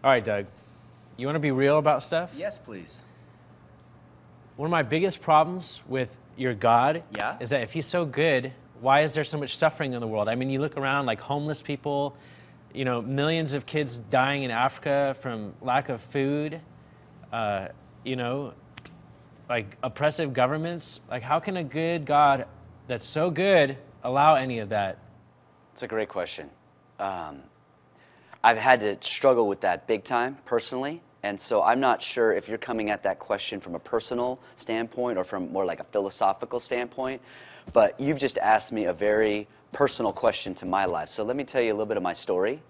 All right, Doug, you want to be real about stuff? Yes, please. One of my biggest problems with your God Yeah? is that if he's so good, why is there so much suffering in the world? I mean, you look around like homeless people, you know, millions of kids dying in Africa from lack of food, you know, like oppressive governments. Like, how can a good God that's so good allow any of that? It's a great question. I've had to struggle with that big time personally, and so I'm not sure if you're coming at that question from a personal standpoint or from more like a philosophical standpoint, but you've just asked me a very personal question to my life. So let me tell you a little bit of my story.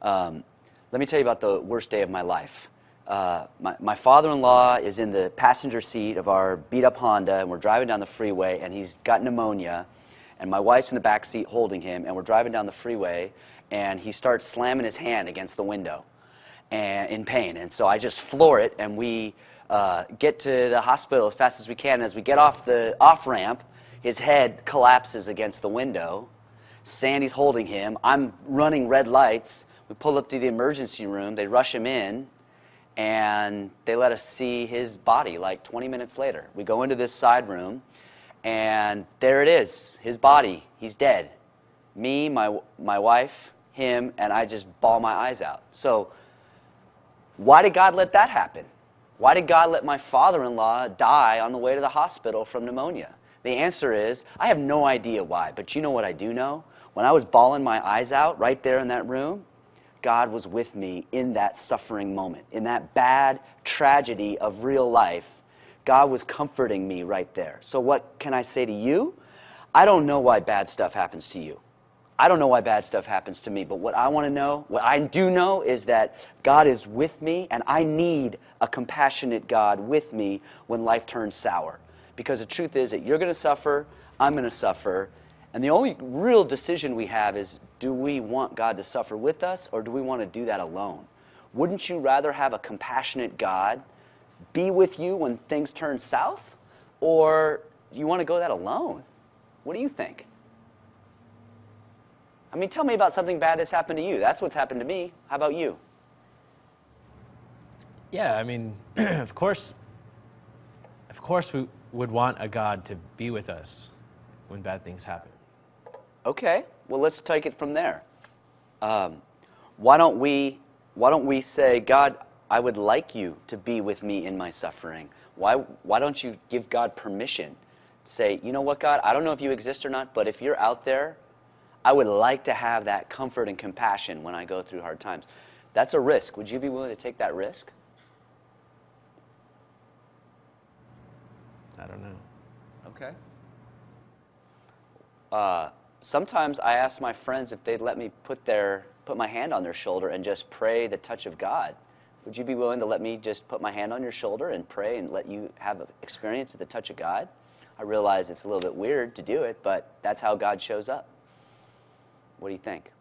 Let me tell you about the worst day of my life. My father-in-law is in the passenger seat of our beat-up Honda, and we're driving down the freeway, and he's got pneumonia, and my wife's in the back seat holding him, and we're driving down the freeway, and he starts slamming his hand against the window and in pain. And so I just floor it, and we get to the hospital as fast as we can. As we get off the off-ramp, his head collapses against the window. Sandy's holding him. I'm running red lights. We pull up to the emergency room. They rush him in, and they let us see his body like 20 minutes later. We go into this side room, and there it is, his body. He's dead. Me, my wife, him, and I just bawl my eyes out. So why did God let that happen? Why did God let my father-in-law die on the way to the hospital from pneumonia? The answer is, I have no idea why, but you know what I do know? When I was bawling my eyes out right there in that room, God was with me in that suffering moment, in that bad tragedy of real life. God was comforting me right there. So what can I say to you? I don't know why bad stuff happens to you. I don't know why bad stuff happens to me, but what I want to know, what I do know is that God is with me, and I need a compassionate God with me when life turns sour. Because the truth is that you're going to suffer, I'm going to suffer, and the only real decision we have is, do we want God to suffer with us, or do we want to do that alone? Wouldn't you rather have a compassionate God be with you when things turn south, or you want to go that alone? What do you think? I mean, tell me about something bad that's happened to you. That's what's happened to me. How about you? Yeah, I mean, of course we would want a God to be with us when bad things happen. Okay, well, let's take it from there. Why don't we say, God, I would like you to be with me in my suffering. Why don't you give God permission? Say, you know what, God, I don't know if you exist or not, but if you're out there, I would like to have that comfort and compassion when I go through hard times. That's a risk. Would you be willing to take that risk? I don't know. Okay. Sometimes I ask my friends if they'd let me put my hand on their shoulder and just pray the touch of God. Would you be willing to let me just put my hand on your shoulder and pray and let you have an experience of the touch of God? I realize it's a little bit weird to do it, but that's how God shows up. What do you think?